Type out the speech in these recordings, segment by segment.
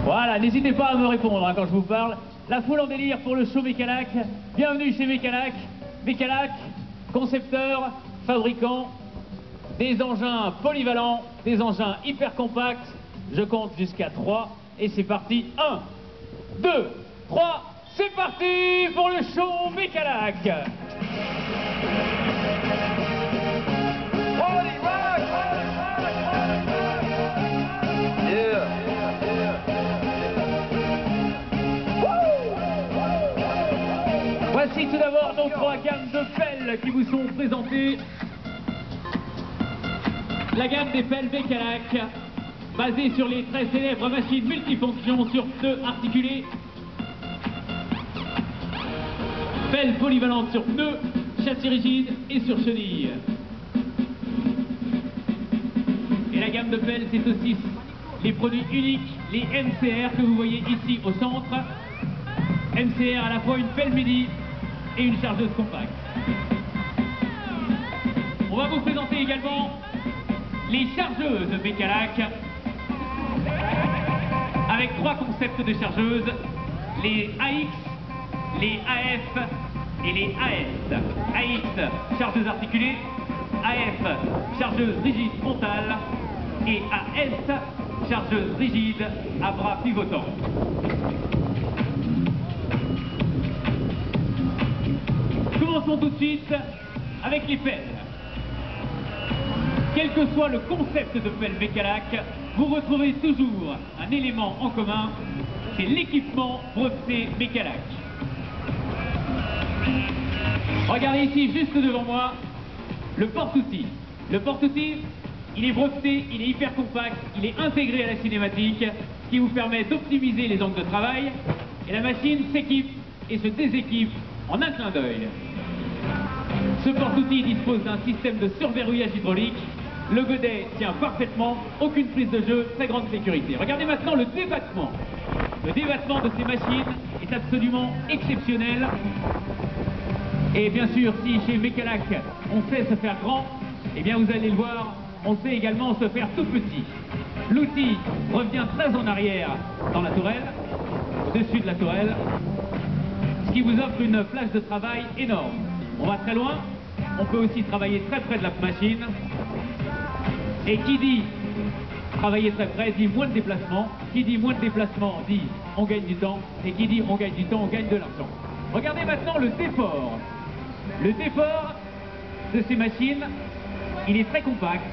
Voilà, n'hésitez pas à me répondre hein, quand je vous parle. La foule en délire pour le show Mecalac. Bienvenue chez Mecalac. Mecalac, concepteur, fabricant des engins polyvalents, des engins hyper compacts. Je compte jusqu'à 3 et c'est parti. 1, 2, 3, c'est parti pour le show Mecalac. Voici tout d'abord nos 3 gammes de pelles qui vous sont présentées. La gamme des pelles Mecalac, basée sur les très célèbres machines multifonctions sur pneus articulés. Pelles polyvalentes sur pneus, châssis rigide et sur chenille. Et la gamme de pelles, c'est aussi les produits uniques, les MCR que vous voyez ici au centre. MCR à la fois une pelle midi et une chargeuse compacte. On va vous présenter également les chargeuses Mecalac avec 3 concepts de chargeuses, les AX, les AF et les AS. AX, chargeuse articulée, AF, chargeuse rigide frontale et AS, chargeuse rigide à bras pivotants. Commençons tout de suite avec les pelles. Quel que soit le concept de pelle Mecalac, vous retrouvez toujours un élément en commun, c'est l'équipement breveté Mecalac. Regardez ici, juste devant moi, le porte-outils. Le porte-outils, il est breveté, il est hyper compact, il est intégré à la cinématique, ce qui vous permet d'optimiser les angles de travail, et la machine s'équipe et se déséquipe en un clin d'œil. Ce porte-outils dispose d'un système de surverrouillage hydraulique. Le godet tient parfaitement, aucune prise de jeu, très grande sécurité. Regardez maintenant le débattement. Le débattement de ces machines est absolument exceptionnel. Et bien sûr, si chez Mecalac, on sait se faire grand, eh bien vous allez le voir, on sait également se faire tout petit. L'outil revient très en arrière dans la tourelle, au-dessus de la tourelle, ce qui vous offre une plage de travail énorme. On va très loin, on peut aussi travailler très près de la machine. Et qui dit travailler très près dit moins de déplacement. Qui dit moins de déplacement dit on gagne du temps. Et qui dit on gagne du temps, on gagne de l'argent. Regardez maintenant le déport. Le déport de ces machines, il est très compact.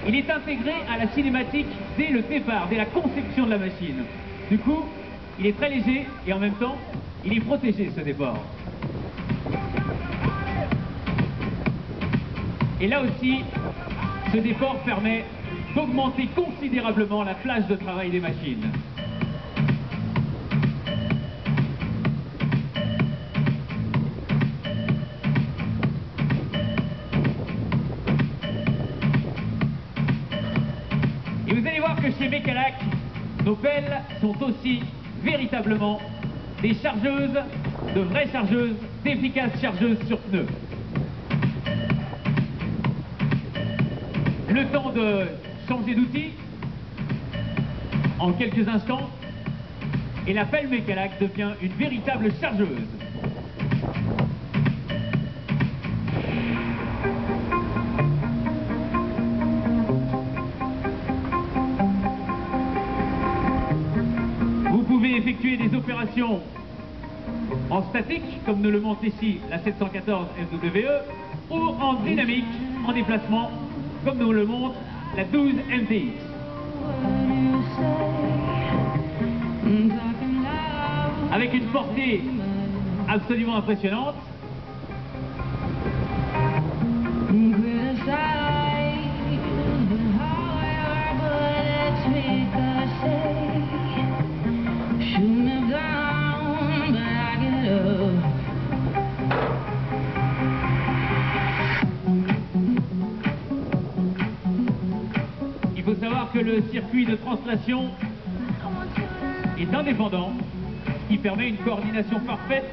Il est intégré à la cinématique dès le départ, dès la conception de la machine. Du coup, il est très léger et en même temps, il est protégé ce déport. Et là aussi, ce déport permet d'augmenter considérablement la plage de travail des machines. Et vous allez voir que chez Mecalac, nos pelles sont aussi véritablement des chargeuses, de vraies chargeuses, d'efficaces chargeuses sur pneus. Le temps de changer d'outil en quelques instants et la pelle Mecalac devient une véritable chargeuse. Vous pouvez effectuer des opérations en statique, comme nous le montre ici la 714 FWE, ou en dynamique, en déplacement, comme nous le montre la 12 MTX. Avec une portée absolument impressionnante. Il faut savoir que le circuit de translation est indépendant, ce qui permet une coordination parfaite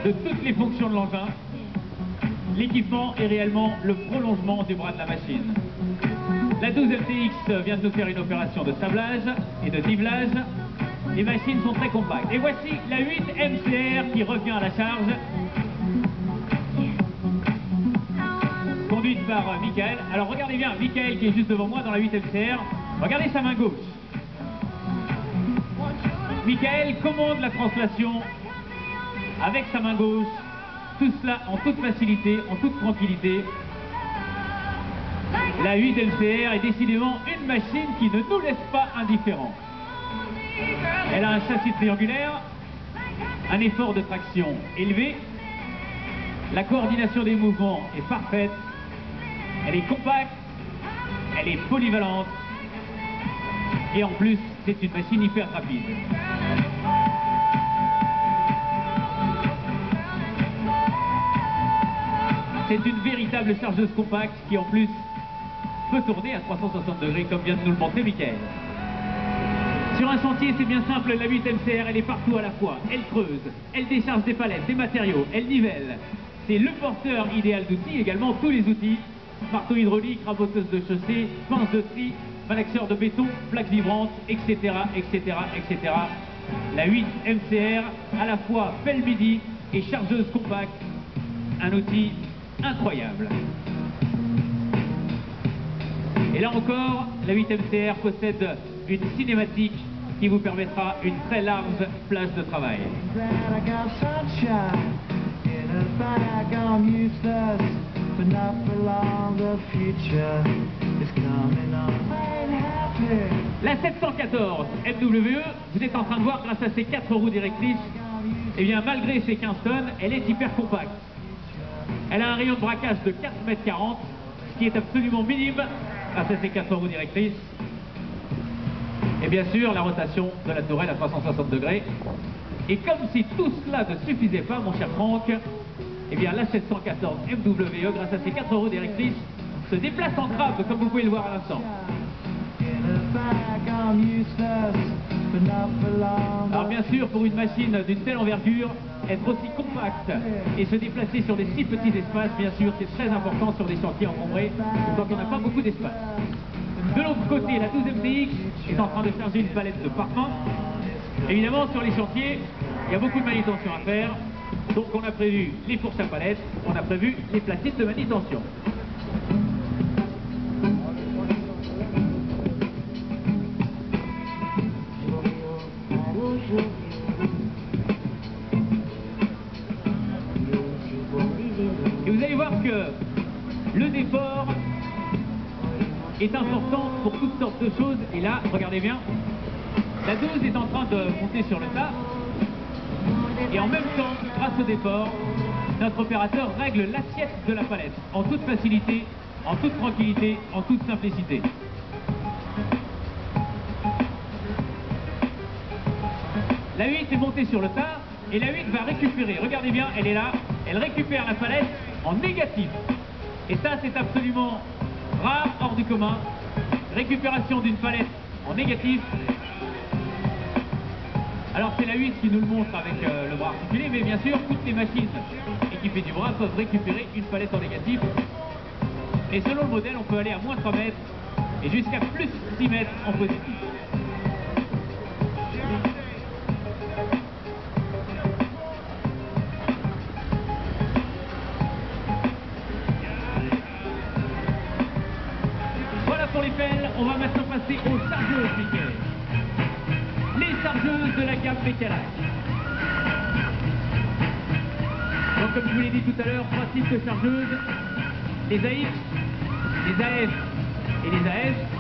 de toutes les fonctions de l'engin. L'équipement est réellement le prolongement du bras de la machine. La 12 MTX vient de nous faire une opération de sablage et de nivelage. les machines sont très compactes. Et voici la 8 MCR qui revient à la charge. Conduite par Michael. Alors regardez bien, Michael qui est juste devant moi dans la 8 MCR. Regardez sa main gauche. Michael commande la translation avec sa main gauche. Tout cela en toute facilité, en toute tranquillité. La 8 MCR est décidément une machine qui ne nous laisse pas indifférents. Elle a un châssis triangulaire, un effort de traction élevé, la coordination des mouvements est parfaite, elle est compacte, elle est polyvalente et en plus c'est une machine hyper rapide. C'est une véritable chargeuse compacte qui en plus peut tourner à 360 degrés comme vient de nous le montrer Michael. Sur un chantier, c'est bien simple, la 8 MCR, elle est partout à la fois. Elle creuse, elle décharge des palettes, des matériaux, elle nivelle. C'est le porteur idéal d'outils, également tous les outils. Marteau hydraulique, raboteuse de chaussée, pince de tri, malaxeur de béton, plaque vibrante, etc., etc., etc. La 8 MCR, à la fois pelle midi et chargeuse compacte. Un outil incroyable. Et là encore, la 8 MCR possède une cinématique qui vous permettra une très large plage de travail. La 714 MWE, vous êtes en train de voir grâce à ses 4 roues directrices, et bien malgré ses 15 tonnes, elle est hyper compacte. Elle a un rayon de braquage de 4,40 m, ce qui est absolument minime grâce à ses 4 roues directrices. Et bien sûr, la rotation de la tourelle à 360 degrés. Et comme si tout cela ne suffisait pas, mon cher Franck, eh bien la 714 MWE, grâce à ses 4 roues directrices, se déplace en crabe, comme vous pouvez le voir à l'instant. Alors bien sûr, pour une machine d'une telle envergure, être aussi compacte et se déplacer sur des si petits espaces, bien sûr, c'est très important sur des chantiers encombrés, quand on n'a pas beaucoup d'espace. De l'autre côté, la 12 MTX est en train de charger une palette de parfums. Évidemment, sur les chantiers, il y a beaucoup de manutention à faire. Donc on a prévu les fourches à palettes, on a prévu les platines de manutention. Et vous allez voir que le déport est important pour toutes sortes de choses. Et là, regardez bien, la 12 est en train de monter sur le tas. Et en même temps, grâce au déport, notre opérateur règle l'assiette de la palette en toute facilité, en toute tranquillité, en toute simplicité. La 8 est montée sur le tas et la 8 va récupérer. Regardez bien, elle est là, elle récupère la palette en négatif. Et ça, c'est absolument rare, hors du commun. Récupération d'une palette en négatif. Alors c'est la 8 qui nous le montre avec le bras articulé, mais bien sûr, toutes les machines équipées du bras peuvent récupérer une palette en négatif. Et selon le modèle, on peut aller à moins 3 mètres et jusqu'à plus 6 mètres en positif. Voilà pour les pelles, on va maintenant passer aux chargeuses, Michael. Les chargeuses de la gamme Bécalage. Donc comme je vous l'ai dit tout à l'heure, 3 types de chargeuses, les AX, les AF et les AS.